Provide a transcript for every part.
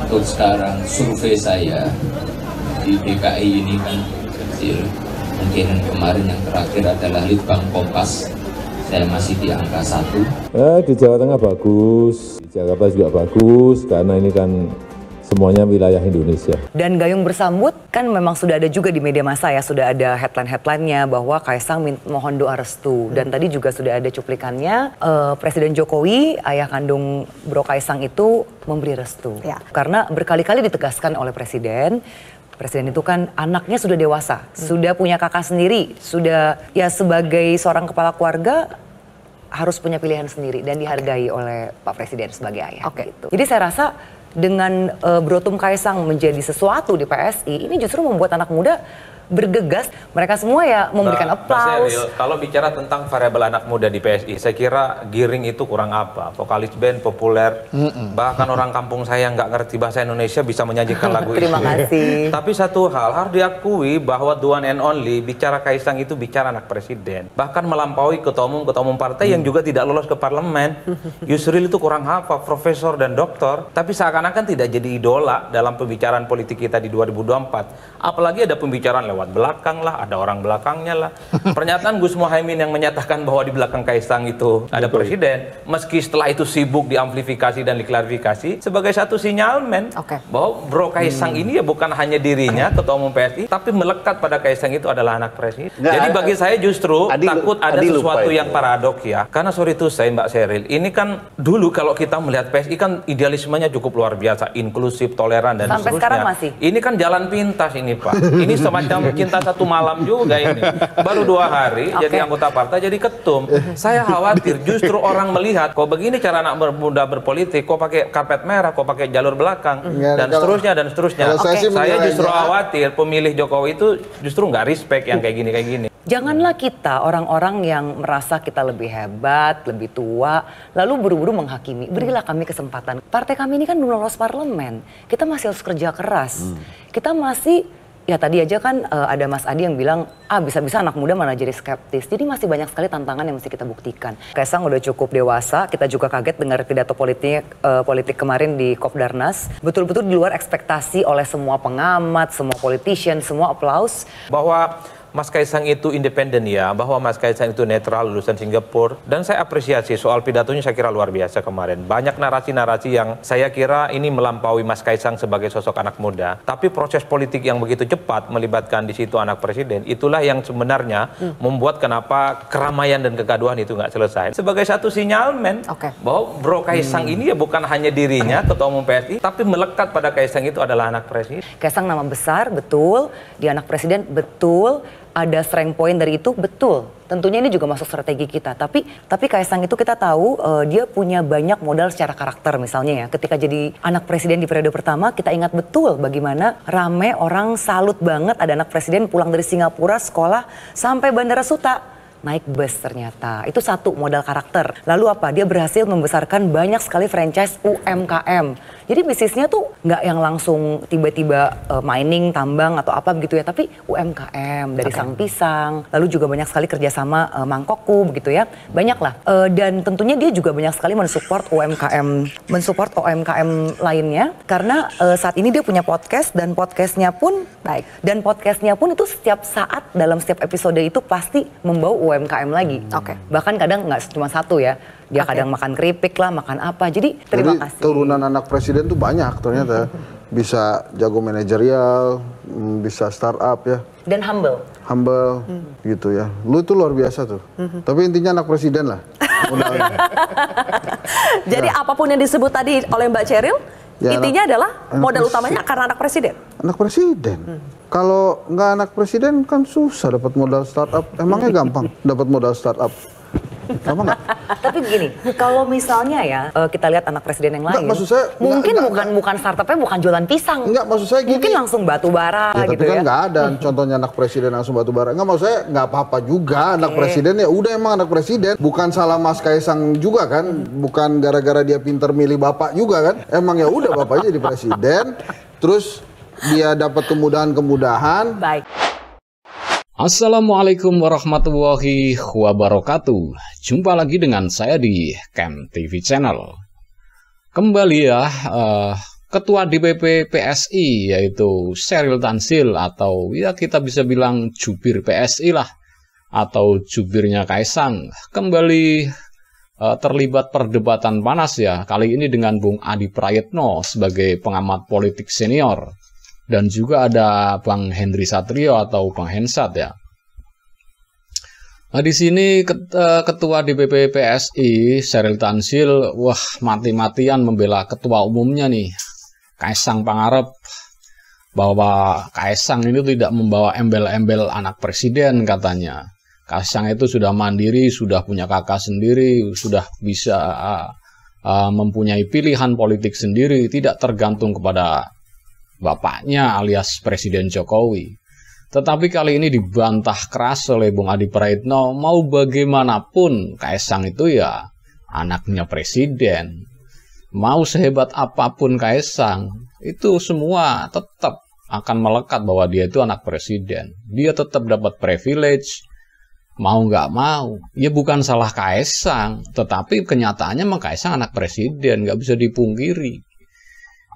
Untuk sekarang survei saya di DKI ini kan kecil. Mungkin kemarin yang terakhir adalah Litbang Kompas. Saya masih di angka 1. Di Jawa Tengah bagus, di Jakarta juga bagus, karena ini kan semuanya wilayah Indonesia. Dan gayung bersambut kan memang sudah ada juga di media massa ya, sudah ada headline-headline-nya bahwa Kaisang mohon doa restu. Dan tadi juga sudah ada cuplikannya, Presiden Jokowi, ayah kandung Bro Kaisang itu memberi restu. Ya. Karena berkali-kali ditegaskan oleh Presiden itu kan anaknya sudah dewasa, sudah punya kakak sendiri, sudah ya sebagai seorang kepala keluarga harus punya pilihan sendiri dan dihargai oleh Pak Presiden sebagai ayah. Gitu. Jadi saya rasa dengan Brotum Kaisang menjadi sesuatu di PSI, ini justru membuat anak muda bergegas, mereka semua ya memberikan aplaus. Kalau bicara tentang variabel anak muda di PSI, saya kira Giring itu kurang apa, vokalis band populer, bahkan orang kampung saya nggak ngerti bahasa Indonesia bisa menyajikan lagu itu. Terima kasih. Tapi satu hal harus diakui bahwa the one and only bicara Kaisang itu bicara anak presiden, bahkan melampaui ketua umum partai yang juga tidak lolos ke parlemen. Yusril itu kurang apa, profesor dan doktor, tapi seakan-akan tidak jadi idola dalam pembicaraan politik kita di 2024. Apalagi ada pembicaraan lewat belakang lah, ada orang belakangnya lah. Pernyataan Gus Muhaimin yang menyatakan bahwa di belakang Kaisang itu ada presiden, meski setelah itu sibuk diamplifikasi dan diklarifikasi sebagai satu sinyalmen bahwa Bro Kaisang ini ya bukan hanya dirinya ketua umum PSI, tapi melekat pada Kaisang itu adalah anak presiden. Jadi bagi saya justru takut ada sesuatu yang paradoks ya. Karena sorry to say Mbak Sheryl, ini kan dulu kalau kita melihat PSI kan idealismenya cukup luar biasa, inklusif, toleran dan sampai seterusnya. Sekarang masih. Ini kan jalan pintas ini Pak. Ini semacam cinta satu malam juga ini. Baru 2 hari jadi anggota partai, jadi ketum. Saya khawatir justru orang melihat kok begini cara anak muda berpolitik, kok pakai karpet merah, kok pakai jalur belakang dan seterusnya. Saya justru khawatir pemilih Jokowi itu justru nggak respect yang kayak gini. Janganlah kita orang-orang yang merasa kita lebih hebat, lebih tua, lalu buru-buru menghakimi. Berilah kami kesempatan. Partai kami ini kan belum lolos parlemen. Kita masih harus kerja keras. Kita masih, ya tadi aja kan ada Mas Adi yang bilang, bisa-bisa anak muda malah jadi skeptis. Jadi masih banyak sekali tantangan yang mesti kita buktikan. Kaisang udah cukup dewasa, kita juga kaget dengar pidato politik kemarin di Kopdarnas. Betul-betul di luar ekspektasi oleh semua pengamat, semua politician, semua aplaus. Bahwa Mas Kaisang itu independen ya, bahwa Mas Kaisang itu netral, lulusan Singapura. Dan saya apresiasi soal pidatonya, saya kira luar biasa kemarin. Banyak narasi-narasi yang saya kira ini melampaui Mas Kaisang sebagai sosok anak muda. Tapi proses politik yang begitu cepat melibatkan di situ anak presiden, itulah yang sebenarnya membuat kenapa keramaian dan kegaduhan itu nggak selesai. Sebagai satu sinyalmen bahwa Bro Kaisang ini ya bukan hanya dirinya, ketua umum PSI, tapi melekat pada Kaisang itu adalah anak presiden. Kaisang nama besar, betul. Dia anak presiden, betul. Ada strength point dari itu, betul. Tentunya ini juga masuk strategi kita. Tapi Kaisang itu kita tahu dia punya banyak modal secara karakter misalnya ya. Ketika jadi anak presiden di periode pertama, kita ingat betul bagaimana rame orang salut banget ada anak presiden pulang dari Singapura sekolah sampai Bandara Suta. Naik bus ternyata. Itu satu modal karakter. Lalu apa? Dia berhasil membesarkan banyak sekali franchise UMKM. Jadi bisnisnya tuh nggak yang langsung tiba-tiba mining, tambang atau apa begitu ya. Tapi UMKM dari Sang Pisang. Lalu juga banyak sekali kerjasama Mangkokku begitu ya. Banyak lah. Dan tentunya dia juga banyak sekali mensupport UMKM lainnya. Karena saat ini dia punya podcast dan podcastnya pun baik. Dan podcastnya pun itu setiap saat dalam setiap episode itu pasti membawa UMKM lagi. Bahkan kadang nggak cuma satu ya. Dia kadang makan keripik lah, makan apa. Jadi terima kasih. Turunan anak presiden tuh banyak ternyata. Bisa jago manajerial, bisa startup ya. Dan humble. Gitu ya. Lu itu luar biasa tuh. Tapi intinya anak presiden lah. Jadi apapun yang disebut tadi oleh Mbak Sheryl, ya, intinya adalah modal utamanya karena anak presiden. Anak presiden. Kalau nggak anak presiden kan susah dapat modal startup. Emangnya gampang dapat modal startup? Gampang nggak? Tapi begini, kalau misalnya ya kita lihat anak presiden yang lain, maksud saya, mungkin bukan startupnya bukan jualan pisang. Enggak, maksud saya gini. Mungkin langsung batu bara ya, gitu tapi kan ya. nggak ada contohnya anak presiden langsung batu bara. Enggak, maksud saya nggak apa-apa juga anak presiden ya udah emang anak presiden. Bukan salah Mas Kaisang juga kan. Bukan gara-gara dia pinter milih bapak juga kan. Emang ya udah bapaknya jadi presiden. Terus dia dapat kemudahan-kemudahan. Baik. Assalamualaikum warahmatullahi wabarakatuh. Jumpa lagi dengan saya di Camp TV Channel. Kembali ya Ketua DPP PSI yaitu Syahril Tanzil atau ya kita bisa bilang jubir PSI lah atau jubirnya Kaisang kembali terlibat perdebatan panas ya, kali ini dengan Bung Adi Prayitno sebagai pengamat politik senior dan juga ada Bang Henry Satrio atau Bang Hensat ya. Nah, di sini ketua DPP PSI Syahril Tanzil wah mati-matian membela ketua umumnya nih Kaisang Pangarep, bahwa Kaisang ini tidak membawa embel-embel anak presiden katanya. Kaisang itu sudah mandiri, sudah punya kakak sendiri, sudah bisa mempunyai pilihan politik sendiri, tidak tergantung kepada bapaknya alias Presiden Jokowi. Tetapi kali ini dibantah keras oleh Bung Adi Prayitno, mau bagaimanapun Kaisang itu ya anaknya presiden. Mau sehebat apapun Kaisang, itu semua tetap akan melekat bahwa dia itu anak presiden. Dia tetap dapat privilege, mau nggak mau. Ya bukan salah Kaisang, tetapi kenyataannya memang Kaisang anak presiden, nggak bisa dipungkiri.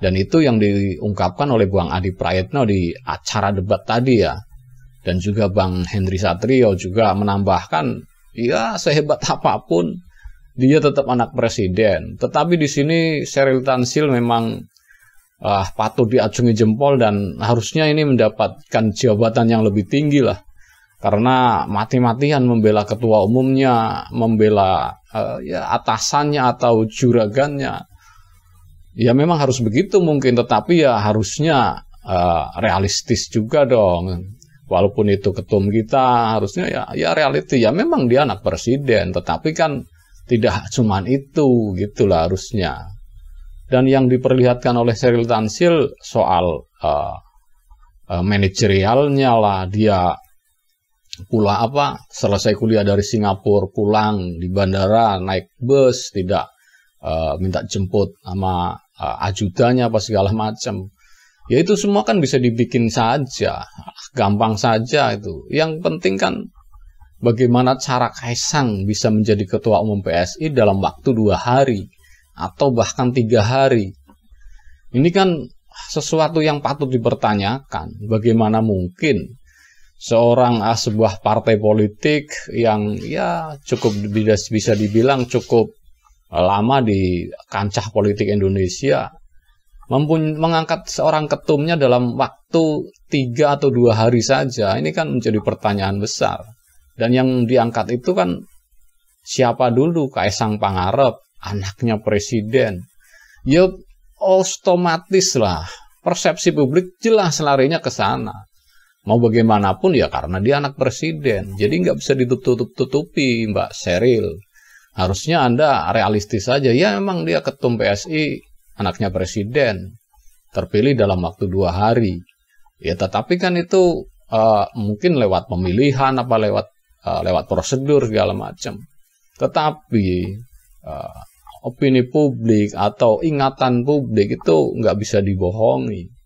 Dan itu yang diungkapkan oleh Bang Adi Prayitno di acara debat tadi ya. Dan juga Bang Henry Satrio juga menambahkan, ya sehebat apapun, dia tetap anak presiden. Tetapi di sini Syahril Tanzil memang patut diacungi jempol dan harusnya ini mendapatkan jabatan yang lebih tinggi lah. Karena mati-matian membela ketua umumnya, membela ya atasannya atau juragannya. Ya memang harus begitu mungkin, tetapi ya harusnya realistis juga dong. Walaupun itu ketum kita, harusnya ya reality. Ya memang dia anak presiden, tetapi kan tidak cuman itu, gitulah harusnya. Dan yang diperlihatkan oleh Syahril Tanzil soal manajerialnya lah, dia pula selesai kuliah dari Singapura, pulang di bandara, naik bus, tidak minta jemput sama ajudannya apa segala macam. Ya itu semua kan bisa dibikin saja, gampang saja itu. Yang penting kan bagaimana cara Kaisang bisa menjadi ketua umum PSI dalam waktu 2 hari atau bahkan 3 hari. Ini kan sesuatu yang patut dipertanyakan. Bagaimana mungkin sebuah partai politik yang ya cukup bisa dibilang cukup lama di kancah politik Indonesia mengangkat seorang ketumnya dalam waktu 3 atau 2 hari saja. Ini kan menjadi pertanyaan besar. Dan yang diangkat itu kan siapa dulu? Kaisang Pangarep, anaknya presiden. Ya otomatis lah, persepsi publik jelas larinya ke sana. Mau bagaimanapun ya karena dia anak presiden. Jadi nggak bisa ditutup-tutupi Mbak Syahril. Harusnya Anda realistis saja. Ya memang dia ketum PSI, anaknya presiden. Terpilih dalam waktu 2 hari. Ya tetapi kan itu mungkin lewat pemilihan, lewat prosedur segala macam. Tetapi opini publik atau ingatan publik itu nggak bisa dibohongi.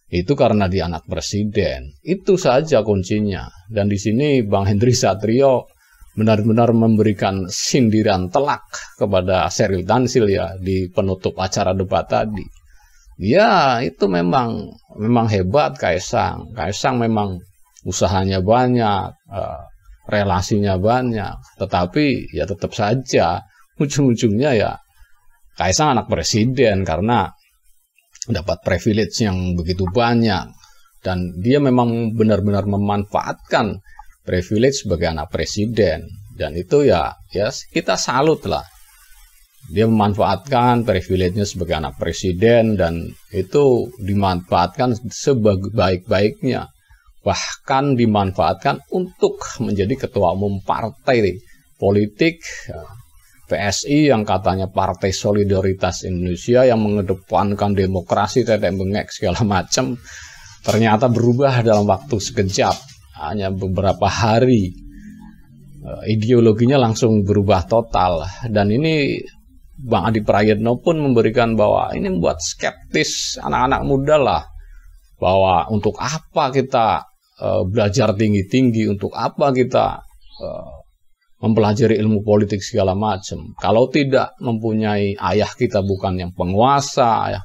Itu karena dia anak presiden. Itu saja kuncinya. Dan di sini Bang Henry Satrio benar-benar memberikan sindiran telak kepada Syahril Tanzil ya di penutup acara debat tadi. Ya itu memang hebat Kaisang. Kaisang memang usahanya banyak, relasinya banyak, tetapi ya tetap saja ujung-ujungnya ya Kaisang anak presiden karena dapat privilege yang begitu banyak dan dia memang benar-benar memanfaatkan privilege sebagai anak presiden dan itu ya kita salut lah. Dia memanfaatkan privilege-nya sebagai anak presiden dan itu dimanfaatkan sebaik-baiknya. Bahkan dimanfaatkan untuk menjadi ketua umum partai politik PSI yang katanya Partai Solidaritas Indonesia yang mengedepankan demokrasi, tetek bengek segala macam, ternyata berubah dalam waktu sekejap, hanya beberapa hari. Ideologinya langsung berubah total dan ini Bang Adi Prayitno pun memberikan bahwa ini membuat skeptis anak-anak muda lah, bahwa untuk apa kita belajar tinggi-tinggi, untuk apa kita mempelajari ilmu politik segala macam kalau tidak mempunyai ayah kita bukan yang penguasa,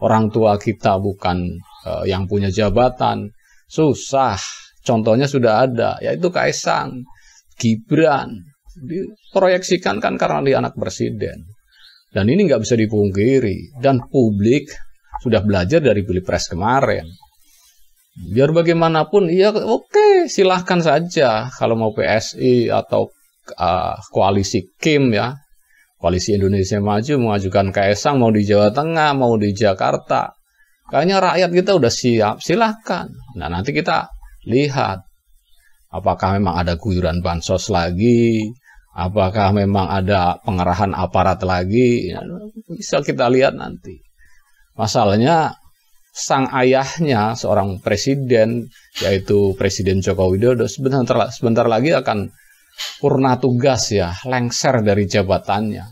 orang tua kita bukan yang punya jabatan, susah. Contohnya sudah ada, yaitu Kaisang, Gibran, diproyeksikan kan karena dia anak presiden. Dan ini nggak bisa dipungkiri, dan publik sudah belajar dari Pilpres kemarin. Biar bagaimanapun, ya oke, silahkan saja kalau mau PSI atau koalisi Kim ya, Koalisi Indonesia Maju mengajukan Kaisang mau di Jawa Tengah, mau di Jakarta. Kayaknya rakyat kita udah siap, silahkan. Nah nanti kita lihat apakah memang ada guyuran bansos lagi, apakah memang ada pengerahan aparat lagi, ya, bisa kita lihat nanti. Masalahnya sang ayahnya seorang presiden, yaitu Presiden Joko Widodo, sebentar lagi akan purna tugas ya, lengser dari jabatannya.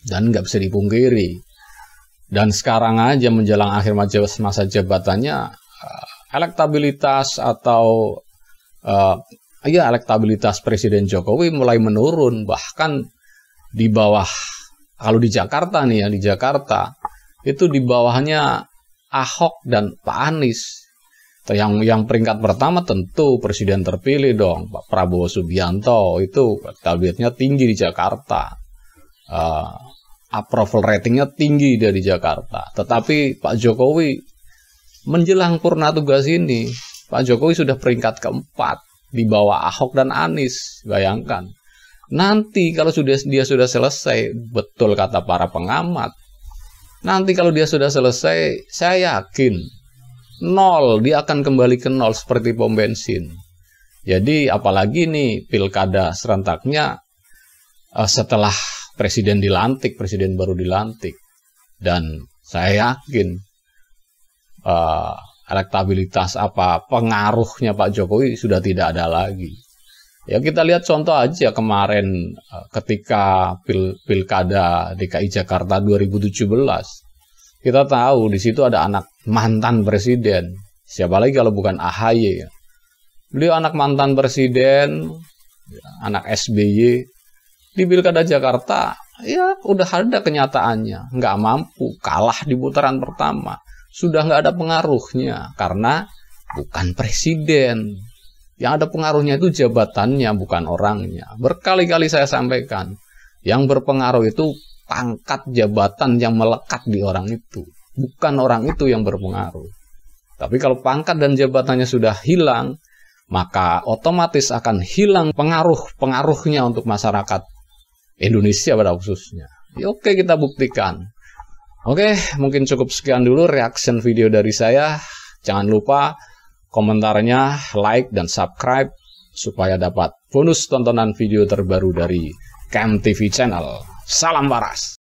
Dan nggak bisa dipungkiri. Dan sekarang aja menjelang akhir masa jabatannya, elektabilitas atau elektabilitas Presiden Jokowi mulai menurun. Bahkan di bawah, kalau di Jakarta nih ya, di Jakarta itu di bawahnya Ahok dan Pak Anies. Yang peringkat pertama tentu presiden terpilih dong, Pak Prabowo Subianto, itu elektabilitasnya tinggi di Jakarta, approval ratingnya tinggi dari Jakarta. Tetapi Pak Jokowi menjelang purna tugas ini, Pak Jokowi sudah peringkat keempat di bawah Ahok dan Anies. Bayangkan, nanti kalau dia sudah selesai, betul kata para pengamat, nanti kalau dia sudah selesai, saya yakin nol, dia akan kembali ke nol seperti pom bensin. Jadi apalagi nih pilkada serentaknya setelah presiden dilantik, presiden baru dilantik. Dan saya yakin elektabilitas pengaruhnya Pak Jokowi sudah tidak ada lagi. Ya kita lihat contoh aja kemarin ketika pilkada DKI Jakarta 2017. Kita tahu di situ ada anak mantan presiden. Siapa lagi kalau bukan AHY ya. Beliau anak mantan presiden, anak SBY. Di pilkada Jakarta, ya udah ada kenyataannya. Nggak mampu, kalah di putaran pertama. Sudah nggak ada pengaruhnya, karena bukan presiden. Yang ada pengaruhnya itu jabatannya, bukan orangnya. Berkali-kali saya sampaikan, yang berpengaruh itu pangkat jabatan yang melekat di orang itu, bukan orang itu yang berpengaruh. Tapi kalau pangkat dan jabatannya sudah hilang, maka otomatis akan hilang pengaruhnya untuk masyarakat Indonesia pada khususnya. Ya, oke, kita buktikan. Oke, mungkin cukup sekian dulu reaction video dari saya. Jangan lupa komentarnya, like dan subscribe supaya dapat bonus tontonan video terbaru dari KM TV Channel. Salam waras.